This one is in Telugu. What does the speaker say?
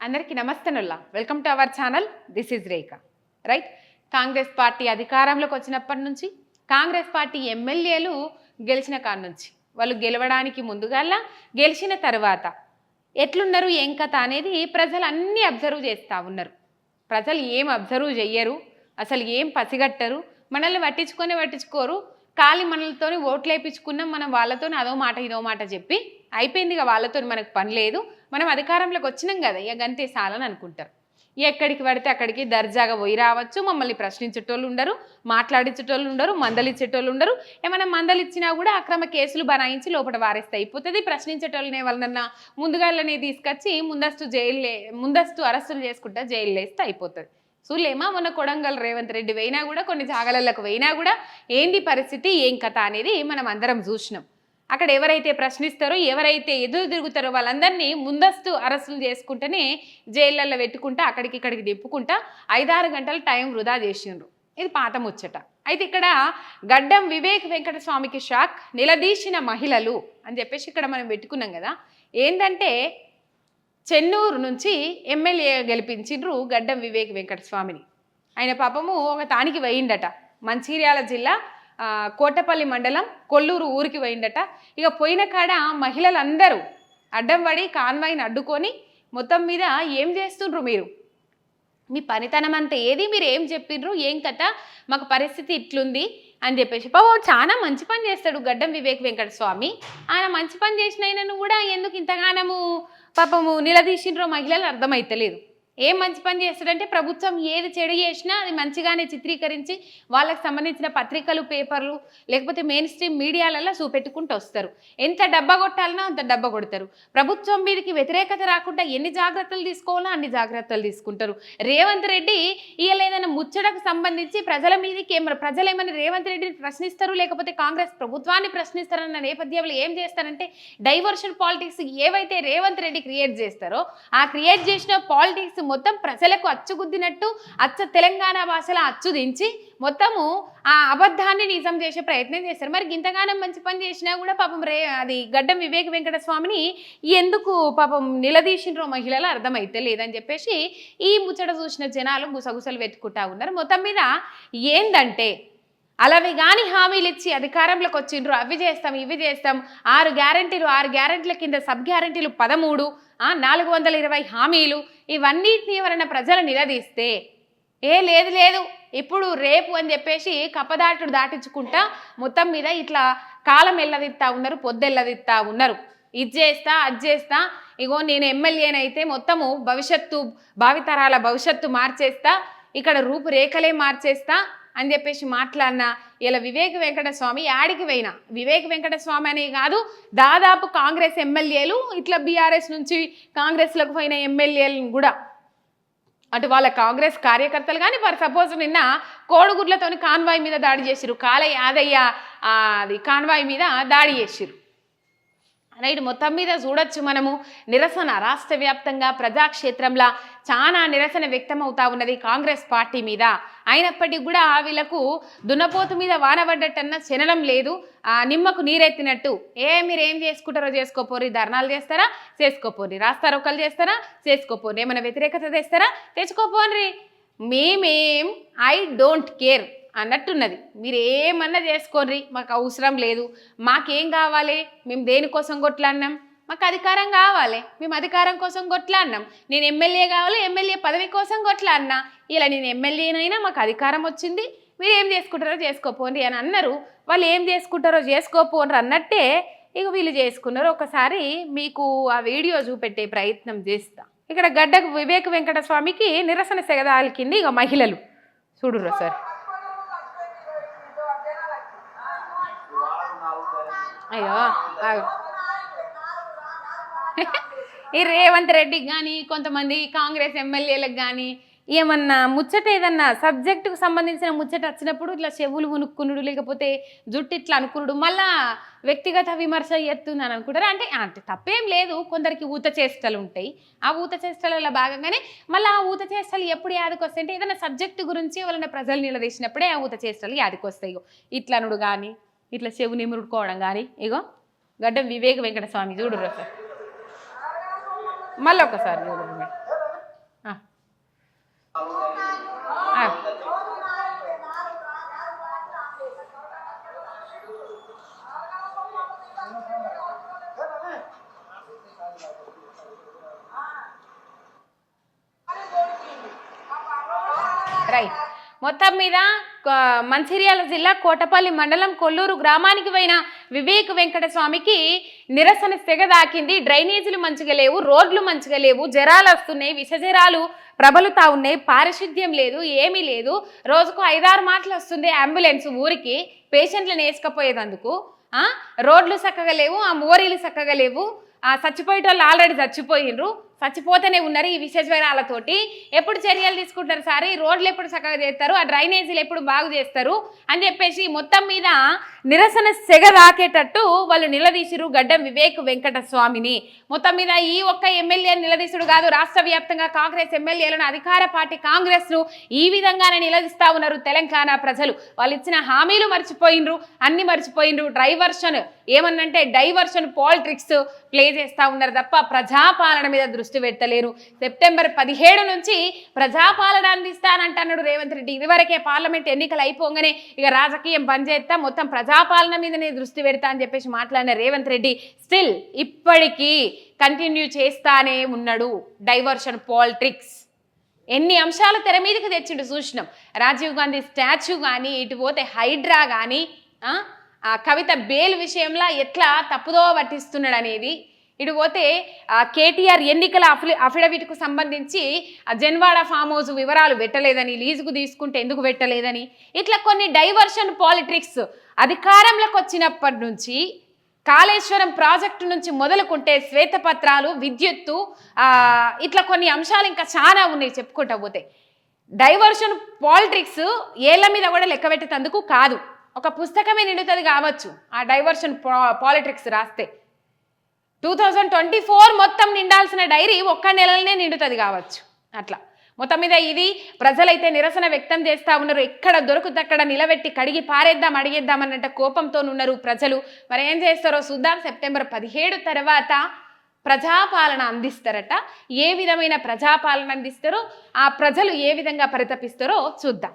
అందరికీ నమస్తేనుల్లా welcome to our channel. This is Rekha. Right, Congress party అధికారంలోకి వచ్చినప్పటి నుంచి కాంగ్రెస్ పార్టీ ఎమ్మెల్యేలు గెలిచిన కాడ నుంచి వాళ్ళు గెలవడానికి ముందుగాల్లా గెలిచిన తర్వాత ఎట్లున్నారు ఏం కథ అనేది ప్రజలు అన్నీ అబ్జర్వ్ చేస్తూ ఉన్నారు. ప్రజలు ఏం అబ్జర్వ్ చెయ్యరు, అసలు ఏం పసిగట్టరు, మనల్ని పట్టించుకోరు. ఖాళీ మనలతోని ఓట్లు వేయించుకున్నాం, మనం వాళ్ళతో అదో మాట ఇదో మాట చెప్పి అయిపోయింది. ఇక వాళ్ళతో మనకు పని లేదు, మనం అధికారంలోకి వచ్చినాం కదా ఇక గంతే సాలని అనుకుంటారు. ఎక్కడికి పడితే అక్కడికి దర్జాగా పోయి రావచ్చు, మమ్మల్ని ప్రశ్నించేటోళ్ళు ఉండరు, మాట్లాడించేటోళ్ళు ఉండరు, మందలిచ్చేటోళ్ళు ఉండరు. ఏమైనా మందలిచ్చినా కూడా అక్రమ కేసులు బనాయించి లోపల వారేస్తే అయిపోతుంది. ప్రశ్నించేటోళ్ళని వాళ్ళనన్నా ముందుగాళ్ళని తీసుకొచ్చి ముందస్తు అరెస్టులు చేసుకుంటా జైలు వేస్తే అయిపోతుంది. చూలేమా మొన్న కొడంగల్ రేవంత్ రెడ్డి పోయినా కూడా కొన్ని జాగాలకు పోయినా కూడా ఏంది పరిస్థితి ఏం కథ అనేది మనం అందరం చూసినాం. అక్కడ ఎవరైతే ప్రశ్నిస్తారో ఎవరైతే ఎదురు తిరుగుతారో వాళ్ళందరినీ ముందస్తు అరెస్టులు చేసుకుంటేనే జైళ్ళల్లో పెట్టుకుంటా అక్కడికి ఇక్కడికి తిప్పుకుంటా 5-6 గంటల టైం వృధా చేసిండ్రు. ఇది పాత ముచ్చట. అయితే ఇక్కడ గడ్డం వివేక్ వెంకటస్వామికి షాక్, నిలదీసిన మహిళలు అని చెప్పేసి ఇక్కడ మనం పెట్టుకున్నాం కదా. ఏంటంటే చెన్నూరు నుంచి ఎమ్మెల్యే గెలిపించిండ్రు గడ్డం వివేక్ వెంకటస్వామిని. ఆయన పాపము ఒక తానికి పోయిండట, మంచిర్యాల జిల్లా కోటపల్లి మండలం కొల్లూరు ఊరికి పోయిండట. ఇక పోయిన కాడ మహిళలందరూ అడ్డం పడి కాన్వాయిని అడ్డుకొని మొత్తం మీద ఏం చేస్తుండ్రు మీరు, మీ పనితనం అంతా ఏది, మీరు ఏం చెప్పిండ్రు, ఏం కథ, మాకు పరిస్థితి ఇట్లుంది అని చెప్పేసి. పాపం చాలా మంచి పని చేస్తాడు గడ్డం వివేక్ వెంకటస్వామి. ఆయన మంచి పని చేసిన ఆయనను కూడా ఎందుకు ఇంతగానము పాపము నిలదీసిండ్రో మహిళలు అర్థమైతలేదు. ఏం మంచి పని చేస్తాడంటే ప్రభుత్వం ఏది చెడు చేసినా అది మంచిగానే చిత్రీకరించి వాళ్ళకి సంబంధించిన పత్రికలు, పేపర్లు లేకపోతే మెయిన్ స్ట్రీమ్ మీడియాలలో చూపెట్టుకుంటూ వస్తారు. ఎంత డబ్బా కొట్టాలనో అంత డబ్బా కొడతారు. ప్రభుత్వం మీదకి వ్యతిరేకత రాకుండా ఎన్ని జాగ్రత్తలు తీసుకోవాలో అన్ని జాగ్రత్తలు తీసుకుంటారు. రేవంత్ రెడ్డి ఇవాళ ఏదైనా ముచ్చటకు సంబంధించి ప్రజల మీదకి ప్రజలు ఏమైనా రేవంత్ రెడ్డిని ప్రశ్నిస్తారు లేకపోతే కాంగ్రెస్ ప్రభుత్వాన్ని ప్రశ్నిస్తారన్న నేపథ్యంలో ఏం చేస్తారంటే డైవర్షన్ పాలిటిక్స్ ఏవైతే రేవంత్ రెడ్డి క్రియేట్ చేస్తారో ఆ క్రియేట్ చేసిన పాలిటిక్స్ మొత్తం ప్రజలకు అచ్చుగుద్దినట్టు తెలంగాణ భాషలో అచ్చు దించి మొత్తము ఆ అబద్ధాన్ని నిజం చేసే ప్రయత్నం చేస్తారు. మరి ఇంతగానం మంచి పని చేసినా కూడా పాపం అది గడ్డం వివేక్ వెంకటస్వామిని ఎందుకు పాపం నిలదీసిండ్రో మహిళలు అర్థమైతే లేదని చెప్పేసి ఈ ముచ్చట చూసిన జనాలు గుసగుసలు వెతుకుంటా ఉన్నారు. మొత్తం మీద ఏందంటే అలావి కానీ హామీలు ఇచ్చి అధికారంలోకి వచ్చిండ్రు, అవి చేస్తాం ఇవి చేస్తాం, 6 గ్యారెంటీల కింద సబ్ గ్యారెంటీలు 13, 420 హామీలు, ఇవన్నిటిని ఎవరైనా ప్రజలు నిలదీస్తే లేదు ఇప్పుడు రేపు అని చెప్పేసి కప్పదాటుడు దాటించుకుంటా మొత్తం మీద ఇట్లా కాలం ఎల్లదిస్తా ఉన్నారు, పొద్దెల్లదిస్తా ఉన్నారు. ఇది చేస్తా అది చేస్తా, ఇగో నేను ఎమ్మెల్యేనైతే మొత్తము భావితరాల భవిష్యత్తు మార్చేస్తా, ఇక్కడ రూపురేఖలే మార్చేస్తా అని చెప్పేసి మాట్లాడిన ఇలా వివేక్ వెంకటస్వామి యాడికి పోయినా, వివేక్ వెంకటస్వామి అనే కాదు దాదాపు కాంగ్రెస్ ఎమ్మెల్యేలు ఇట్లా బీఆర్ఎస్ నుంచి కాంగ్రెస్లకు పోయిన ఎమ్మెల్యేలను కూడా అటు వాళ్ళ కాంగ్రెస్ కార్యకర్తలు కానీ వారు సపోజ్ నిన్న కోడిగుడ్లతోని కాన్వాయ్ మీద దాడి చేసిరు, యాదయ్య అది కాన్వాయ్ మీద దాడి చేసిరు. రైట్, మొత్తం మీద చూడొచ్చు మనము నిరసన రాష్ట్ర వ్యాప్తంగా ప్రజాక్షేత్రంలో చాలా నిరసన వ్యక్తం అవుతా ఉన్నది కాంగ్రెస్ పార్టీ మీద. అయినప్పటికీ కూడా వీళ్ళకు దున్నపోతు మీద వానబడ్డట్టన్న శనలం లేదు, నిమ్మకు నీరెత్తినట్టు మీరు ఏం చేసుకుంటారో చేసుకోపోరి, ధర్నాలు చేస్తారా చేసుకోపోరి, రాస్తారోకలు చేస్తారా చేసుకోపోరి, ఏమైనా వ్యతిరేకత తెస్తారా తెచ్చుకోపోరి, మేమేం ఐ డోంట్ కేర్ అన్నట్టున్నది. మీరు ఏమన్నా చేసుకోర్రి, మాకు అవసరం లేదు, మాకేం కావాలి, మేము దేనికోసం కొట్లాడినాం, మాకు అధికారం కావాలి, మేము అధికారం కోసం కొట్లాడినాం, నేను ఎమ్మెల్యే కావాలి, ఎమ్మెల్యే పదవి కోసం కొట్లాడినా, ఇలా నేను ఎమ్మెల్యేనైనా మాకు అధికారం వచ్చింది, మీరు ఏం చేసుకుంటారో చేసుకోపోండి అని అన్నారు. వాళ్ళు ఏం చేసుకుంటారో చేసుకోపోండి అన్నట్టే ఇక వీళ్ళు చేసుకున్నారు. ఒకసారి మీకు ఆ వీడియో చూపెట్టే ప్రయత్నం చేస్తా. ఇక్కడ గడ్డకు వివేక్ వెంకటస్వామికి నిరసన సెగదాలికింది ఇక మహిళలు చూడుర్రు సార్. అయ్యో ఈ రేవంత్ రెడ్డికి కానీ కొంతమంది కాంగ్రెస్ ఎమ్మెల్యేలకు కానీ ఏమన్నా ముచ్చట ఏదన్నా సబ్జెక్టుకు సంబంధించిన ముచ్చట వచ్చినప్పుడు ఇట్లా చెవులు ఉనుక్కునుడు లేకపోతే జుట్టు ఇట్లా అనుకునుడు మళ్ళా వ్యక్తిగత విమర్శ ఎత్తుందని అనుకుంటారు. అంటే తప్పేం లేదు, కొందరికి ఊత చేష్టలు ఉంటాయి. ఆ ఊత చేష్టలలో భాగంగానే మళ్ళీ ఆ ఊత చేష్టలు ఎప్పుడు యాదకొస్తాయి అంటే ఏదైనా సబ్జెక్టు గురించి వాళ్ళని ప్రజలు నిలదీసినప్పుడే ఆ ఊత చేష్టలు యాదకొస్తాయి. ఇట్లా అనుడు కానీ ఇట్లా చెవు నిమురుకోవడం కానీ ఇగో గడ్డం వివేక్ వెంకటస్వామి చూడుర్రు సార్, మళ్ళీ ఒకసారి చూడండి. రైట్. మొత్తం మీద మంచిర్యాల జిల్లా కోటపల్లి మండలం కొల్లూరు గ్రామానికి పోయిన వివేక్ వెంకటస్వామికి నిరసన సెగ దాకింది. డ్రైనేజీలు మంచిగా లేవు, రోడ్లు మంచిగా లేవు, జ్వరాలు వస్తున్నాయి, విష జ్వరాలు ప్రబలుతా ఉన్నాయి, పారిశుద్ధ్యం లేదు, ఏమీ లేదు. రోజుకు 5-6 మాటలు వస్తుంది అంబులెన్స్ ఊరికి పేషెంట్లను వేసుకపోయేదందుకు. రోడ్లు చక్కగా లేవు, ఆ మోరీలు చక్కగా లేవు, చచ్చిపోయేటోళ్ళు ఆల్రెడీ చచ్చిపోయినరు, చచ్చిపోతూనే ఉన్నారు ఈ విష జ్వరాలతోటి. ఎప్పుడు చర్యలు తీసుకుంటారు సార్, ఈ రోడ్లు ఎప్పుడు చక్కగా చేస్తారు, ఆ డ్రైనేజీలు ఎప్పుడు బాగు చేస్తారు అని చెప్పేసి మొత్తం మీద నిరసన సెగ రాకేటట్టు వాళ్ళు నిలదీసిరు గడ్డం వివేక్ వెంకటస్వామిని. మొత్తం మీద ఈ ఒక్క ఎమ్మెల్యే నిలదీసుడు కాదు, రాష్ట్ర వ్యాప్తంగా కాంగ్రెస్ ఎమ్మెల్యేలను అధికార పార్టీ కాంగ్రెస్ను ఈ విధంగానే నిలదీస్తా ఉన్నారు తెలంగాణ ప్రజలు. వాళ్ళు ఇచ్చిన హామీలు మర్చిపోయినరు, అన్ని మర్చిపోయినరు. ఏమన్నంటే డైవర్షన్ పాలిటిక్స్ ప్లే చేస్తూ ఉన్నారు తప్ప ప్రజాపాలన మీద దృష్టి పెట్టలేరు. సెప్టెంబర్ 17 నుంచి ప్రజాపాలన అందిస్తానంటున్నాడు రేవంత్ రెడ్డి. ఇదివరకే పార్లమెంట్ ఎన్నికలు అయిపోగానే ఇక రాజకీయం బంద్ చేస్తా, మొత్తం ప్రజాపాలన మీదనే దృష్టి పెడతా అని చెప్పేసి మాట్లాడిన రేవంత్ రెడ్డి స్టిల్ ఇప్పటికీ కంటిన్యూ చేస్తానే ఉన్నాడు డైవర్షన్ పాలిటిక్స్. ఎన్ని అంశాలు తెర మీదకి తెచ్చిండు చూసినాం. రాజీవ్ గాంధీ స్టాచ్యూ కానీ, ఇటు పోతే హైడ్రా కానీ, కవిత బెయిల్ విషయంలో ఎట్లా తప్పుదో పట్టిస్తున్నాడు అనేది, ఇటు పోతే కేటీఆర్ ఎన్నికల అఫిడవిట్కు సంబంధించి జన్వాడ ఫామ్ హౌస్ వివరాలు పెట్టలేదని, లీజుకు తీసుకుంటే ఎందుకు పెట్టలేదని, ఇట్లా కొన్ని డైవర్షన్ పాలిటిక్స్ అధికారంలోకి వచ్చినప్పటి నుంచి కాళేశ్వరం ప్రాజెక్టు నుంచి మొదలుకుంటే శ్వేతపత్రాలు, విద్యుత్తు, ఇట్లా కొన్ని అంశాలు ఇంకా చాలా ఉన్నాయి చెప్పుకుంటా పోతే. డైవర్షన్ పాలిటిక్స్ ఏళ్ల మీద కూడా లెక్క పెట్టేందుకు కాదు, ఒక పుస్తకమే నిండుతుంది కావచ్చు ఆ డైవర్షన్ పాలిటిక్స్ రాస్తే. 2024 మొత్తం నిండాల్సిన డైరీ ఒక్క నెలలోనే నిండుతుంది కావచ్చు. అట్లా మొత్తం మీద ఇది ప్రజలైతే నిరసన వ్యక్తం చేస్తూ ఉన్నారు. ఎక్కడ దొరుకుతుంది అక్కడ నిలబెట్టి కడిగి పారేద్దాం, అడిగేద్దాం అన్నట్టు కోపంతో ఉన్నారు ప్రజలు. మరి ఏం చేస్తారో చూద్దాం. సెప్టెంబర్ 17 తర్వాత ప్రజాపాలన అందిస్తారట. ఏ విధమైన ప్రజాపాలన అందిస్తారో, ఆ ప్రజలు ఏ విధంగా పరితపిస్తారో చూద్దాం.